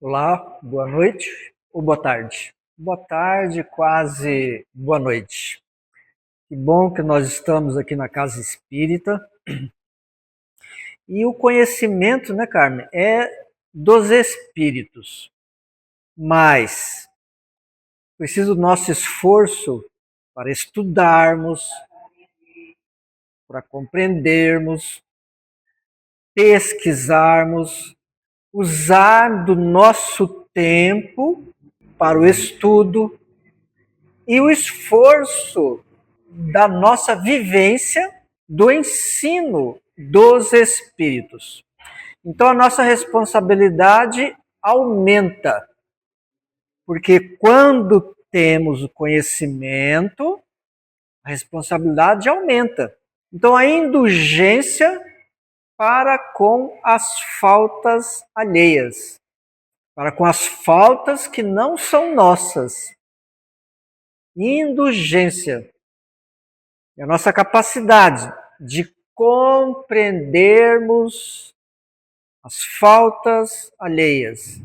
Olá, boa noite ou boa tarde? Boa tarde, quase boa noite. Que bom que nós estamos aqui na Casa Espírita. E o conhecimento, né, Carmen, é dos espíritos. Mas precisa do nosso esforço para estudarmos, para compreendermos, pesquisarmos, usar do nosso tempo para o estudo e o esforço da nossa vivência do ensino dos espíritos. Então a nossa responsabilidade aumenta, porque quando temos o conhecimento, a responsabilidade aumenta. Então a indulgência para com as faltas alheias, para com as faltas que não são nossas. Indulgência é a nossa capacidade de compreendermos as faltas alheias,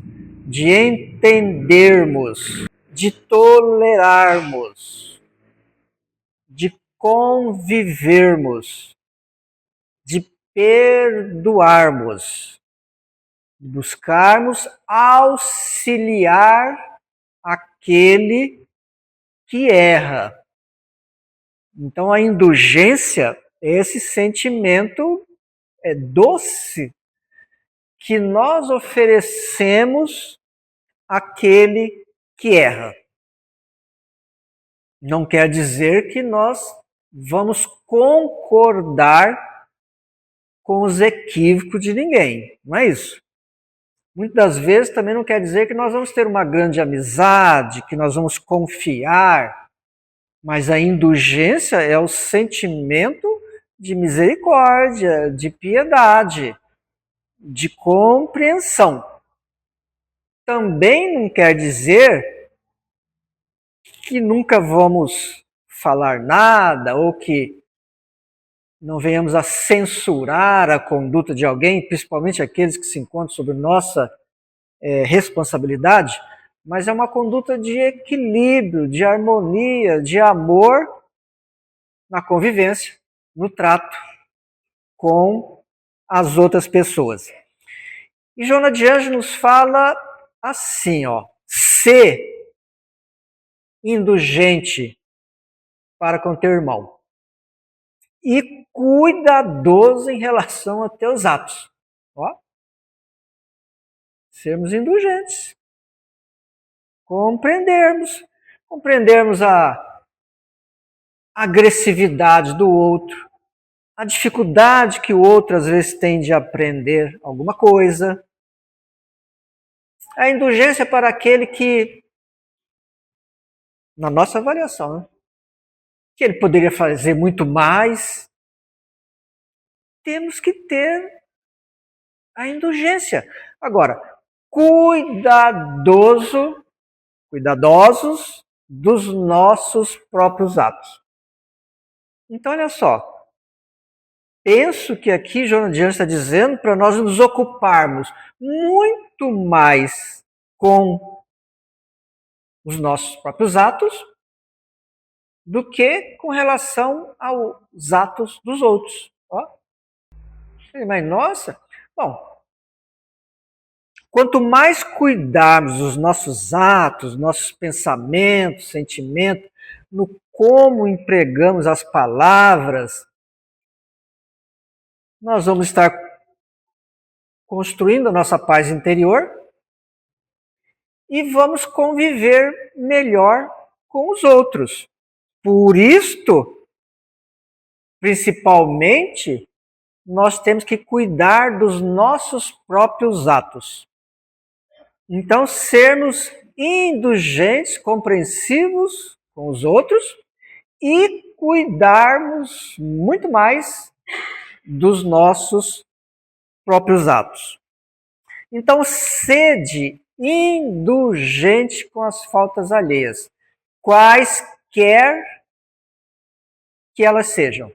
de entendermos, de tolerarmos, de convivermos, de perdoarmos, de buscarmos auxiliar aquele que erra. Então a indulgência é esse sentimento doce que nós oferecemos àquele que erra. Não quer dizer que nós vamos concordar com os equívocos de ninguém, não é isso? Muitas vezes também não quer dizer que nós vamos ter uma grande amizade, que nós vamos confiar, mas a indulgência é o sentimento de misericórdia, de piedade, de compreensão. Também não quer dizer que nunca vamos falar nada ou que não venhamos a censurar a conduta de alguém, principalmente aqueles que se encontram sob nossa responsabilidade, mas é uma conduta de equilíbrio, de harmonia, de amor na convivência, no trato com as outras pessoas. E Joana de Anjos nos fala assim, ser indulgente para com teu irmão e cuidadoso em relação a teus atos. Sermos indulgentes, compreendermos a agressividade do outro, a dificuldade que o outro às vezes tem de aprender alguma coisa. A indulgência para aquele que, na nossa avaliação, né, que ele poderia fazer muito mais. Temos que ter a indulgência. Agora, cuidadosos dos nossos próprios atos. Então, olha só, penso que aqui Joana de Anjos está dizendo para nós nos ocuparmos muito mais com os nossos próprios atos do que com relação aos atos dos outros. Mas nossa, bom, quanto mais cuidarmos dos nossos atos, nossos pensamentos, sentimentos, no como empregamos as palavras, nós vamos estar construindo a nossa paz interior e vamos conviver melhor com os outros. Por isto, principalmente, nós temos que cuidar dos nossos próprios atos. Então, sermos indulgentes, compreensivos com os outros e cuidarmos muito mais dos nossos próprios atos. Então, sede indulgente com as faltas alheias, quaisquer que elas sejam.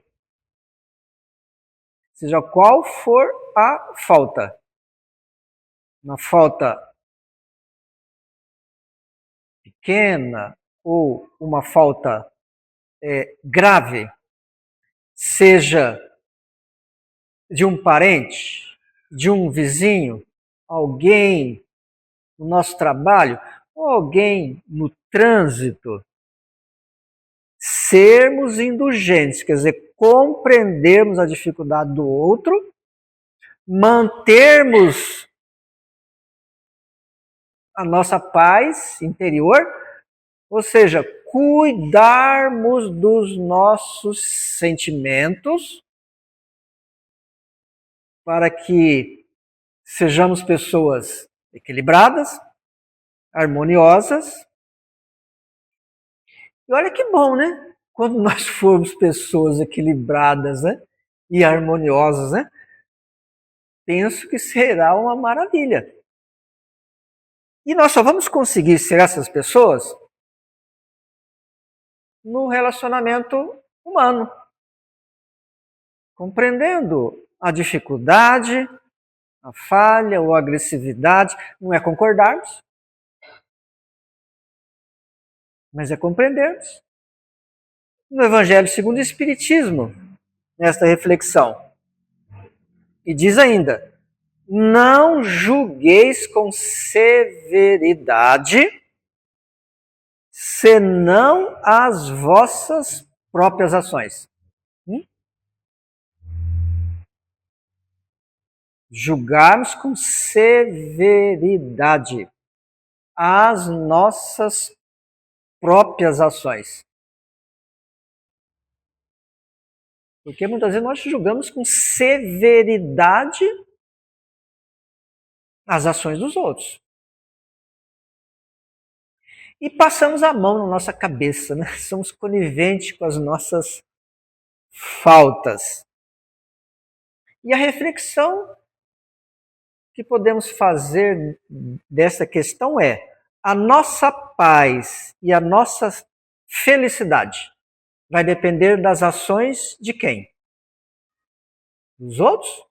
Seja qual for a falta. Uma falta pequena ou uma falta grave, seja de um parente, de um vizinho, alguém no nosso trabalho, ou alguém no trânsito, sermos indulgentes, quer dizer, compreendermos a dificuldade do outro, mantermos a nossa paz interior, ou seja, cuidarmos dos nossos sentimentos para que sejamos pessoas equilibradas, harmoniosas. E olha que bom, né? Quando nós formos pessoas equilibradas, né? E harmoniosas, né? Penso que será uma maravilha. E nós só vamos conseguir ser essas pessoas no relacionamento humano, compreendendo a dificuldade, a falha ou a agressividade. Não é concordarmos, mas é compreendermos. No Evangelho segundo o Espiritismo, nesta reflexão, e diz ainda: não julgueis com severidade, senão as vossas próprias ações. Julgarmos com severidade as nossas próprias ações. Porque muitas vezes nós julgamos com severidade as ações dos outros. E passamos a mão na nossa cabeça, né? Somos coniventes com as nossas faltas. E a reflexão que podemos fazer dessa questão é: a nossa paz e a nossa felicidade vai depender das ações de quem? Dos outros?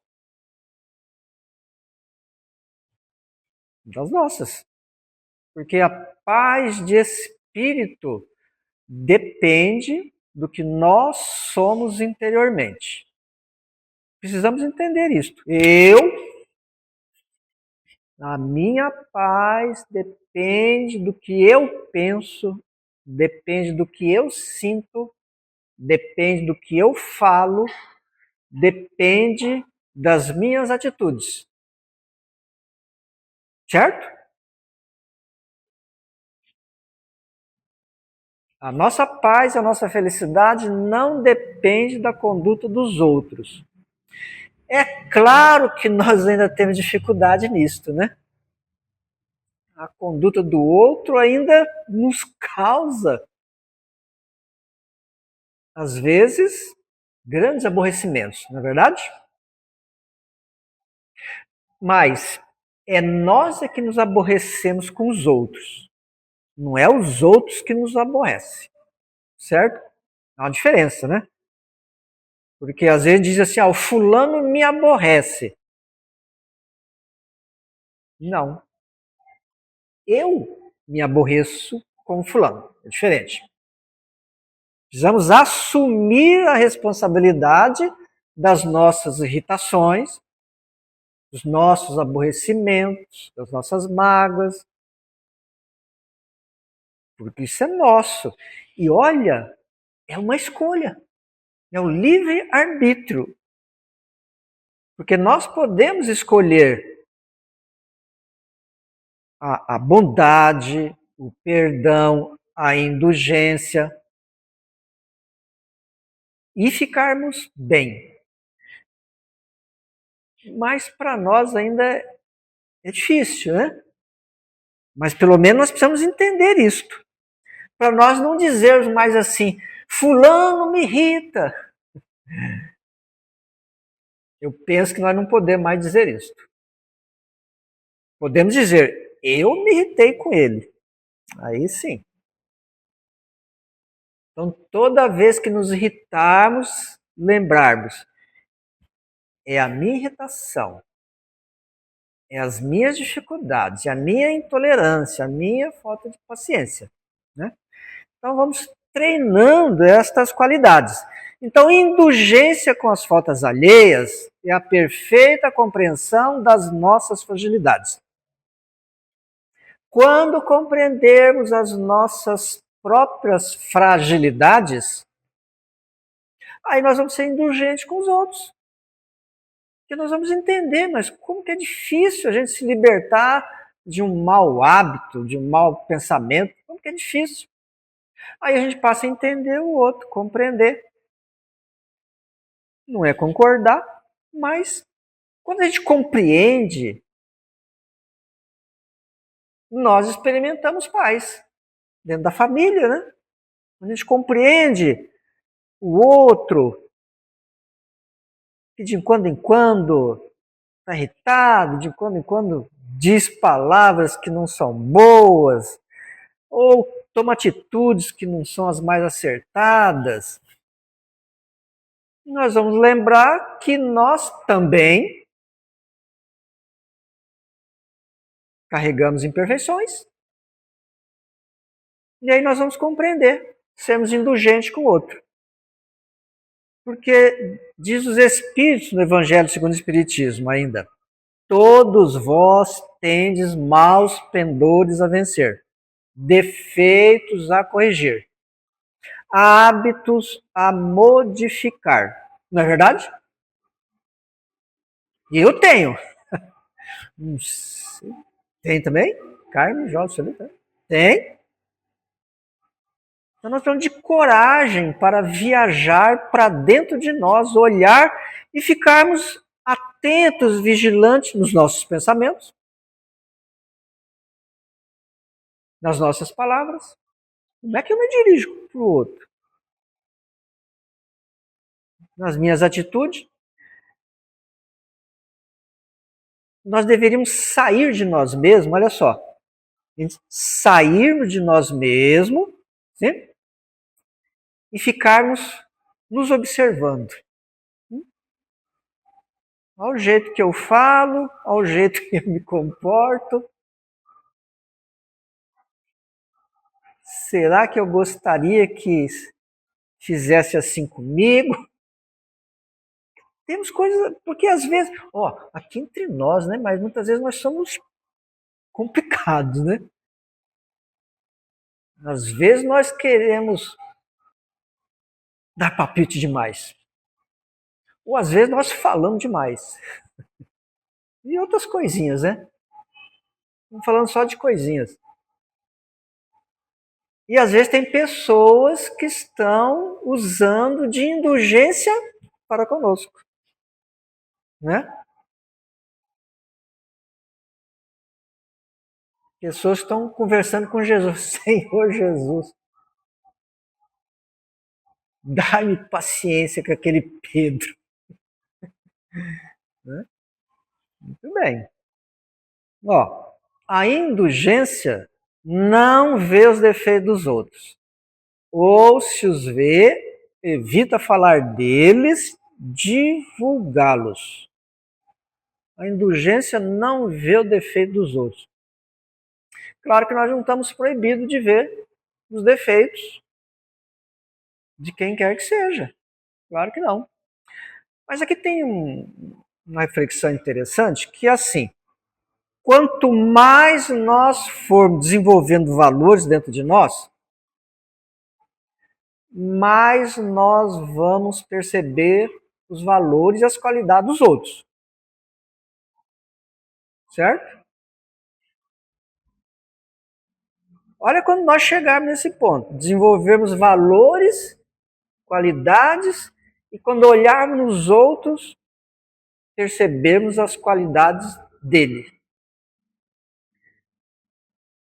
Das nossas. Porque a paz de espírito depende do que nós somos interiormente. Precisamos entender isto. A minha paz depende do que eu penso, depende do que eu sinto, depende do que eu falo, depende das minhas atitudes. Certo? A nossa paz, a nossa felicidade não depende da conduta dos outros. É claro que nós ainda temos dificuldade nisto, né? A conduta do outro ainda nos causa, às vezes, grandes aborrecimentos, não é verdade? Mas é nós que nos aborrecemos com os outros. Não é os outros que nos aborrecem. Certo? Há uma diferença, né? Porque às vezes diz assim, o fulano me aborrece. Não. Eu me aborreço com o fulano. É diferente. Precisamos assumir a responsabilidade das nossas irritações, dos nossos aborrecimentos, das nossas mágoas, porque isso é nosso. E olha, é uma escolha, é o livre-arbítrio. Porque nós podemos escolher a bondade, o perdão, a indulgência e ficarmos bem. Mas para nós ainda é difícil, né? Mas pelo menos nós precisamos entender isto. Para nós não dizermos mais assim, fulano me irrita. Eu penso que nós não podemos mais dizer isto. Podemos dizer, eu me irritei com ele. Aí sim. Então, toda vez que nos irritarmos, lembrarmos, é a minha irritação, é as minhas dificuldades, é a minha intolerância, a minha falta de paciência. né? Então vamos treinando estas qualidades. Então, indulgência com as faltas alheias é a perfeita compreensão das nossas fragilidades. Quando compreendermos as nossas próprias fragilidades, aí nós vamos ser indulgentes com os outros. Porque nós vamos entender, mas como que é difícil a gente se libertar de um mau hábito, de um mau pensamento, como que é difícil. Aí a gente passa a entender o outro, compreender. Não é concordar, mas quando a gente compreende, nós experimentamos paz dentro da família, né? Quando a gente compreende o outro, que de quando em quando está irritado, de quando em quando diz palavras que não são boas, ou toma atitudes que não são as mais acertadas, nós vamos lembrar que nós também carregamos imperfeições. E aí nós vamos compreender, sermos indulgentes com o outro. Porque diz os Espíritos no Evangelho segundo o Espiritismo ainda, todos vós tendes maus pendores a vencer, defeitos a corrigir, hábitos a modificar. Não é verdade? E eu tenho. Tem também? Carne, jogos, tem. Então nós precisamos de coragem para viajar para dentro de nós, olhar e ficarmos atentos, vigilantes nos nossos pensamentos, nas nossas palavras. Como é que eu me dirijo para o outro? Nas minhas atitudes. Nós deveríamos sair de nós mesmos, olha só. Sairmos de nós mesmos, sim? E ficarmos nos observando. Ao jeito que eu falo, ao jeito que eu me comporto. Será que eu gostaria que fizesse assim comigo? Temos coisas, porque às vezes, aqui entre nós, né? Mas muitas vezes nós somos complicados, né? Às vezes nós queremos dar palpite demais. Ou às vezes nós falamos demais. E outras coisinhas, né? Estamos falando só de coisinhas. E às vezes tem pessoas que estão usando de indulgência para conosco. Né? Pessoas que estão conversando com Jesus. Senhor Jesus, dá-me paciência com aquele Pedro. Né? Muito bem. A indulgência não vê os defeitos dos outros. Ou se os vê, evita falar deles, divulgá-los. A indulgência não vê o defeito dos outros. Claro que nós não estamos proibidos de ver os defeitos de quem quer que seja. Claro que não. Mas aqui tem uma reflexão interessante que é assim, quanto mais nós formos desenvolvendo valores dentro de nós, mais nós vamos perceber os valores e as qualidades dos outros. Certo? Olha quando nós chegarmos nesse ponto, desenvolvermos valores, qualidades, e quando olharmos nos outros, percebermos as qualidades dele.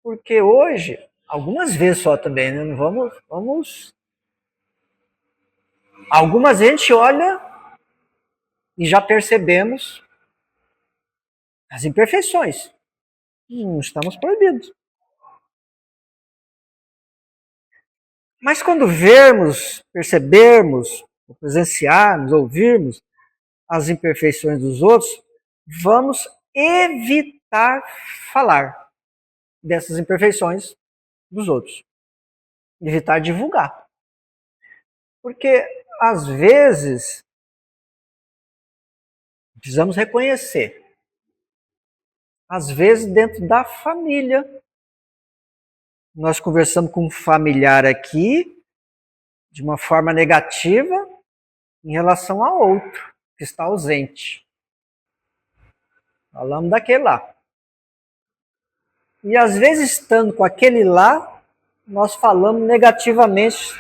Porque hoje, algumas vezes só também, né? Não vamos. Algumas vezes a gente olha e já percebemos as imperfeições. Não estamos proibidos. Mas quando vermos, percebermos, presenciarmos, ouvirmos as imperfeições dos outros, vamos evitar falar dessas imperfeições dos outros. evitar divulgar. Porque, às vezes, precisamos reconhecer, às vezes dentro da família, nós conversamos com um familiar aqui de uma forma negativa em relação a outro que está ausente. Falamos daquele lá. E às vezes, estando com aquele lá, nós falamos negativamente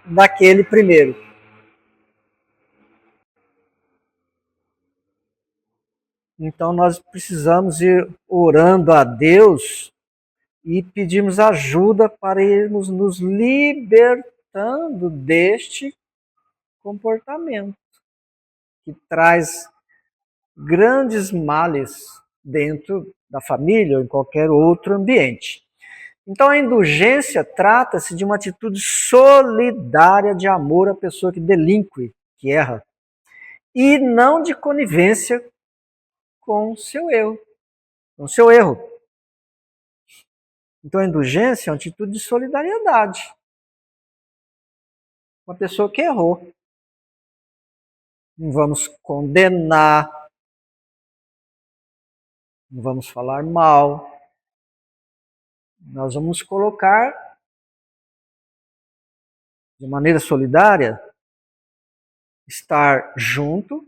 daquele primeiro. Então nós precisamos ir orando a Deus e pedimos ajuda para irmos nos libertando deste comportamento que traz grandes males dentro da família ou em qualquer outro ambiente. Então a indulgência trata-se de uma atitude solidária de amor à pessoa que delinque, que erra, e não de conivência com o seu erro. Com o seu erro. Então a indulgência é uma atitude de solidariedade. Uma pessoa que errou. Não vamos condenar, não vamos falar mal. Nós vamos colocar de maneira solidária, estar junto,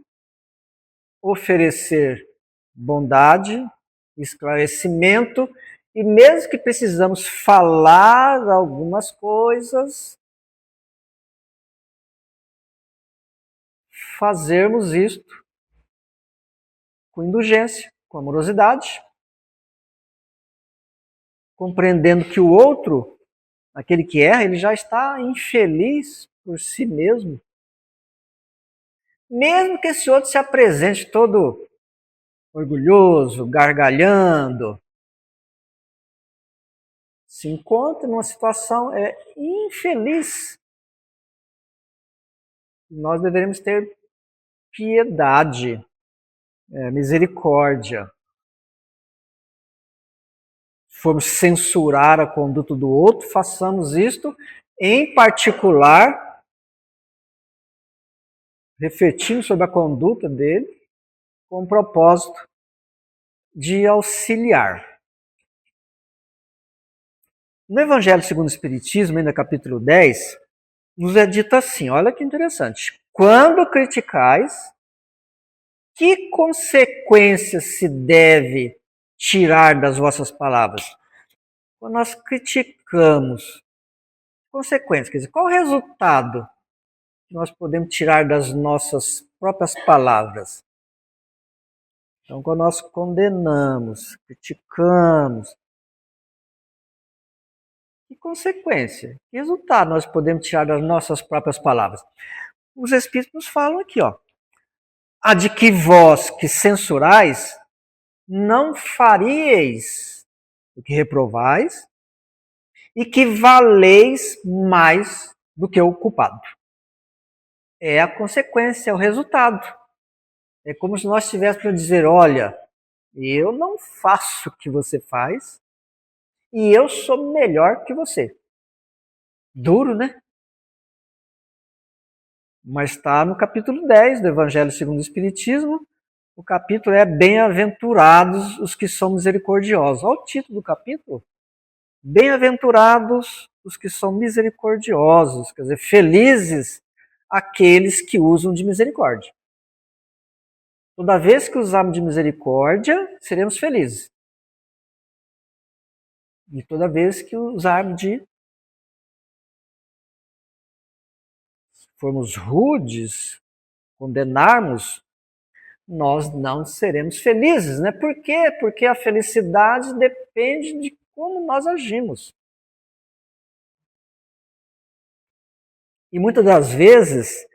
oferecer bondade, esclarecimento, e mesmo que precisamos falar algumas coisas, fazermos isto com indulgência, com amorosidade, compreendendo que o outro, aquele que erra, ele já está infeliz por si mesmo. Mesmo que esse outro se apresente todo orgulhoso, gargalhando, se encontra numa situação infeliz. Nós deveremos ter piedade, misericórdia. Se formos censurar a conduta do outro, façamos isto em particular, refletindo sobre a conduta dele, com o propósito de auxiliar. No Evangelho segundo o Espiritismo, ainda capítulo 10, nos é dito assim, olha que interessante. Quando criticais, que consequências se deve tirar das vossas palavras? Quando nós criticamos, consequências, quer dizer, qual o resultado que nós podemos tirar das nossas próprias palavras? Então, quando nós condenamos, criticamos, que consequência, que resultado nós podemos tirar das nossas próprias palavras? Os Espíritos nos falam aqui, ó. A de que vós que censurais, não faríeis o que reprovais e que valeis mais do que o culpado. É a consequência, é o resultado. É como se nós estivéssemos para dizer, olha, eu não faço o que você faz e eu sou melhor que você. Duro, né? Mas está no capítulo 10 do Evangelho segundo o Espiritismo. O capítulo é Bem-aventurados os que são misericordiosos. Olha o título do capítulo. Bem-aventurados os que são misericordiosos. Quer dizer, felizes aqueles que usam de misericórdia. Toda vez que usarmos de misericórdia, seremos felizes. E toda vez que usarmos de formos rudes, condenarmos, nós não seremos felizes, né? Por quê? Porque a felicidade depende de como nós agimos. E muitas das vezes,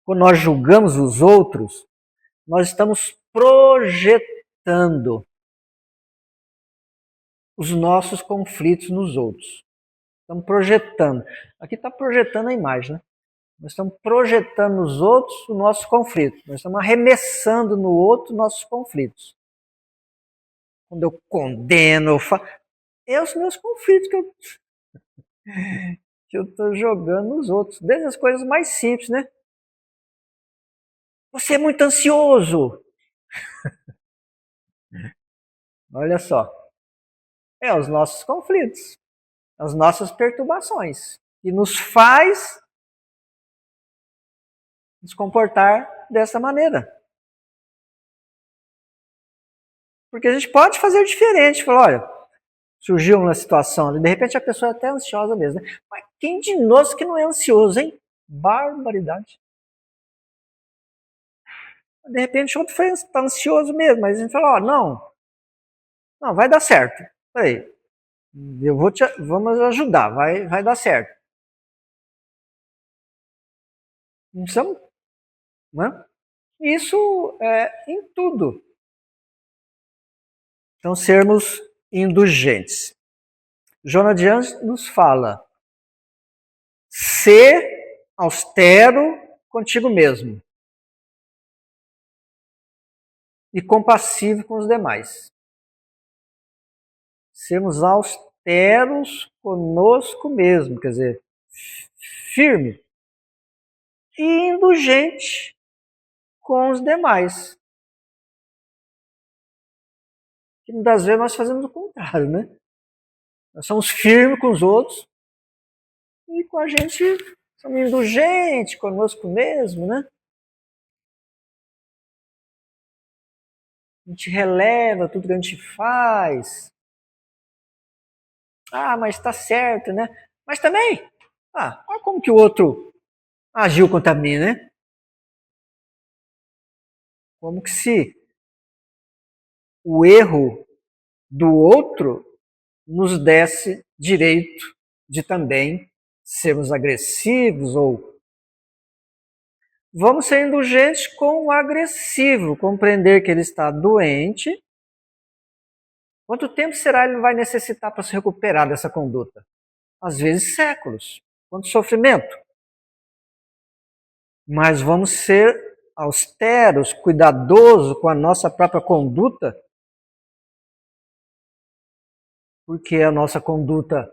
quando nós julgamos os outros, nós estamos projetando os nossos conflitos nos outros. Estamos projetando. Aqui está projetando a imagem, né? Nós estamos projetando nos outros o nosso conflito. Nós estamos arremessando no outro nossos conflitos. Quando eu condeno, eu falo, é os meus conflitos que eu... que eu estou jogando nos outros. Desde as coisas mais simples, né? Você é muito ansioso. Olha só. É os nossos conflitos, as nossas perturbações, que nos faz nos comportar dessa maneira. Porque a gente pode fazer diferente. Falar, olha, surgiu uma situação, de repente a pessoa é até ansiosa mesmo, né? Mas quem de nós que não é ansioso, hein? Barbaridade. De repente o outro está ansioso mesmo, mas a gente fala, ó, não, vai dar certo. Peraí, vamos ajudar, vai dar certo. Não precisamos, né? Isso é em tudo. Então, sermos indulgentes. Joana de Anjos nos fala: ser austero contigo mesmo e compassivo com os demais. Sermos austeros conosco mesmo, quer dizer, firme e indulgente com os demais. Que muitas vezes nós fazemos o contrário, né? Nós somos firmes com os outros e com a gente somos indulgentes conosco mesmo, né? A gente releva tudo que a gente faz. Ah, mas está certo, né? Mas também, olha como que o outro agiu contra mim, né? Como que se o erro do outro nos desse direito de também sermos agressivos ou vamos ser indulgentes com o agressivo, compreender que ele está doente. Quanto tempo será ele vai necessitar para se recuperar dessa conduta? Às vezes séculos. Quanto sofrimento? Mas vamos ser austeros, cuidadosos com a nossa própria conduta, porque a nossa conduta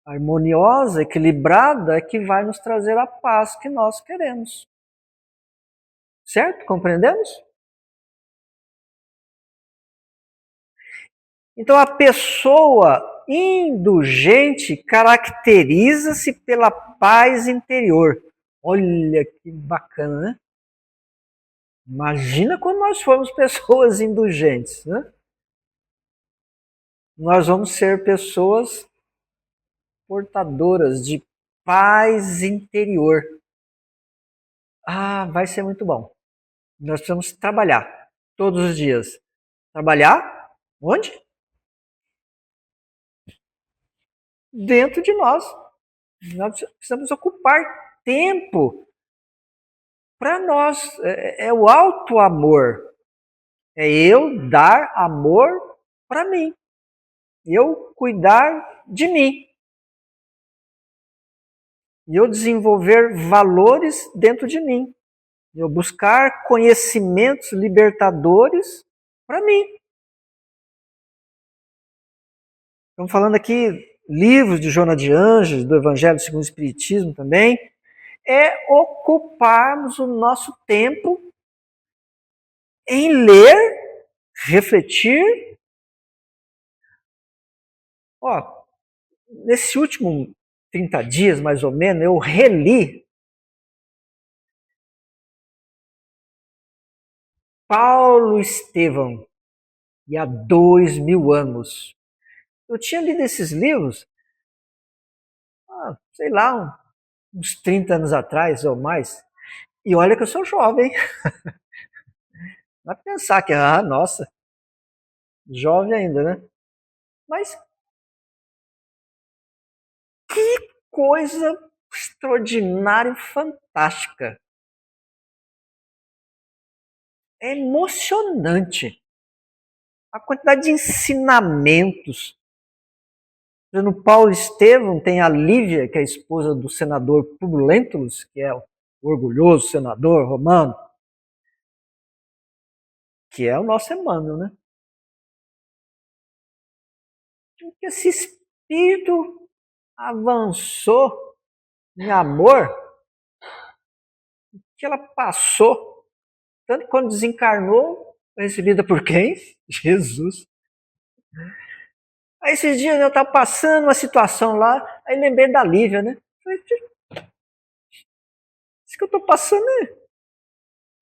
harmoniosa, equilibrada, é que vai nos trazer a paz que nós queremos. Certo? Compreendemos? Então a pessoa indulgente caracteriza-se pela paz interior. Olha que bacana, né? Imagina quando nós formos pessoas indulgentes, né? Nós vamos ser pessoas portadoras de paz interior. Ah, vai ser muito bom. Nós precisamos trabalhar todos os dias. Trabalhar onde? Dentro de nós. Nós precisamos ocupar tempo para nós. É o alto amor. É eu dar amor para mim. Eu cuidar de mim. E eu desenvolver valores dentro de mim. Eu buscar conhecimentos libertadores para mim. Estamos falando aqui livros de Joana de Anjos, do Evangelho segundo o Espiritismo também. É ocuparmos o nosso tempo em ler, refletir. Ó, nesse último 30 dias, mais ou menos, eu reli Paulo Estevão, e há 2000 anos. Eu tinha lido esses livros, sei lá, uns 30 anos atrás ou mais. E olha que eu sou jovem. Vai pensar que, nossa, jovem ainda, né? Mas que coisa extraordinária e fantástica. É emocionante a quantidade de ensinamentos. No Paulo Estevão tem a Lívia, que é a esposa do senador Publio Lentulus, que é o orgulhoso senador romano, que é o nosso Emmanuel, né? Esse espírito avançou em amor, que ela passou, tanto que quando desencarnou, foi recebida por quem? Jesus. Aí esses dias eu estava passando uma situação lá, aí lembrei da Lívia, né? Falei, isso que eu estou passando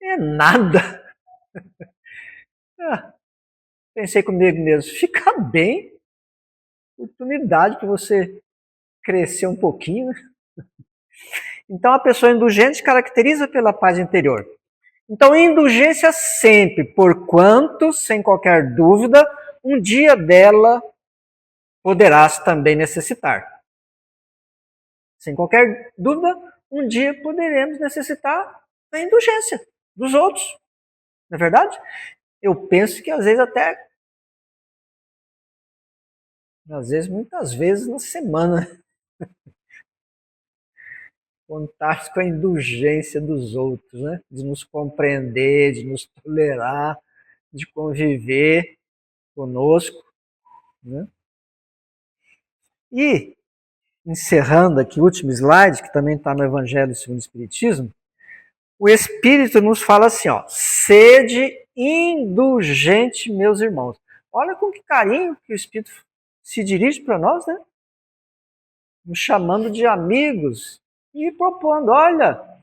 é nada. Ah, pensei comigo mesmo, fica bem, oportunidade para você crescer um pouquinho. Né? Então a pessoa indulgente se caracteriza pela paz interior. Então indulgência sempre, porquanto, sem qualquer dúvida, um dia dela poderás também necessitar. Sem qualquer dúvida, um dia poderemos necessitar da indulgência dos outros. Não é verdade? Eu penso que às vezes, muitas vezes na semana, contar com a indulgência dos outros, né? De nos compreender, de nos tolerar, de conviver conosco. Né? E, encerrando aqui o último slide, que também está no Evangelho segundo o Espiritismo, o Espírito nos fala assim, ó, sede indulgente, meus irmãos. Olha com que carinho que o Espírito se dirige para nós, né? Nos chamando de amigos e propondo, olha,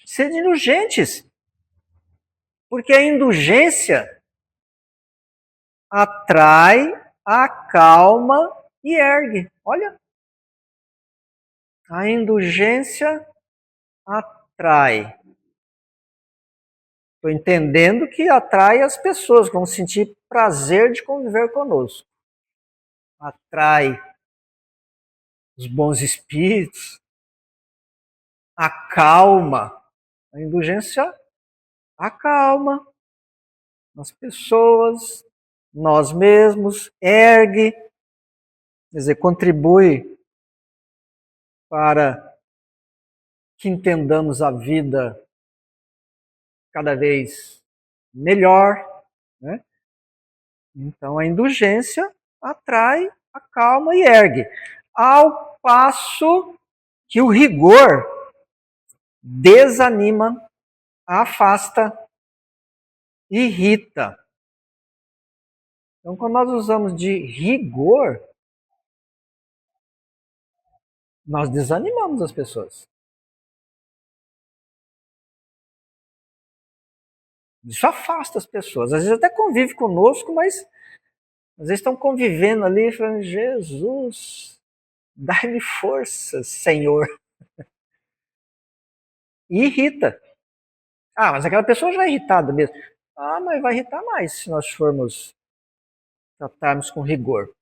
sede indulgentes, porque a indulgência atrai, acalma e ergue. Olha, a indulgência atrai. Estou entendendo que atrai as pessoas, vão sentir prazer de conviver conosco. Atrai os bons espíritos, acalma. A indulgência acalma as pessoas, nós mesmos, ergue, quer dizer, contribui para que entendamos a vida cada vez melhor, né? Então a indulgência atrai, acalma e ergue. Ao passo que o rigor desanima, afasta, irrita. Então quando nós usamos de rigor, nós desanimamos as pessoas. Isso afasta as pessoas. Às vezes até convive conosco, mas às vezes estão convivendo ali, falando, Jesus, dai-me forças, Senhor. E irrita. Ah, mas aquela pessoa já é irritada mesmo. Ah, mas vai irritar mais se nós formos tratarmos com rigor.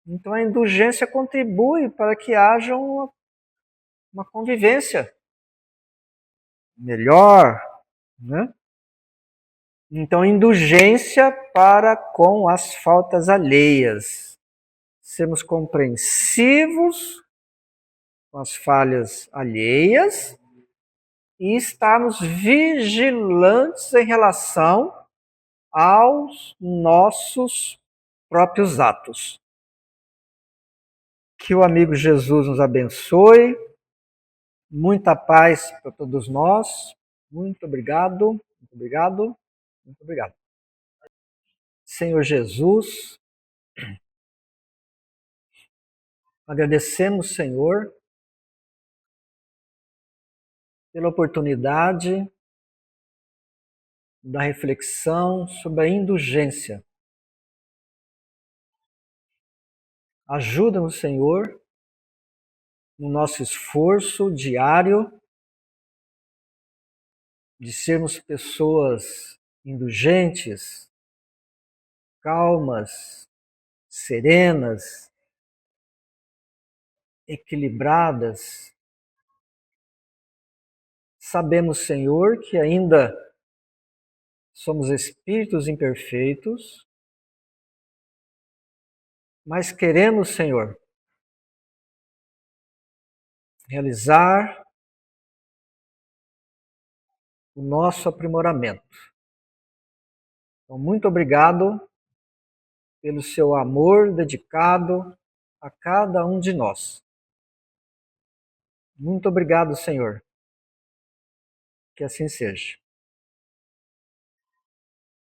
Então a indulgência contribui para que haja uma convivência melhor, né? Então indulgência para com as faltas alheias. Sermos compreensivos com as falhas alheias e estarmos vigilantes em relação aos nossos próprios atos. Que o amigo Jesus nos abençoe, muita paz para todos nós. Muito obrigado, muito obrigado, muito obrigado. Senhor Jesus, agradecemos, Senhor, pela oportunidade da reflexão sobre a indulgência. Ajuda-nos, Senhor, no nosso esforço diário de sermos pessoas indulgentes, calmas, serenas, equilibradas. Sabemos, Senhor, que ainda somos espíritos imperfeitos, mas queremos, Senhor, realizar o nosso aprimoramento. Então, muito obrigado pelo seu amor dedicado a cada um de nós. Muito obrigado, Senhor. Que assim seja.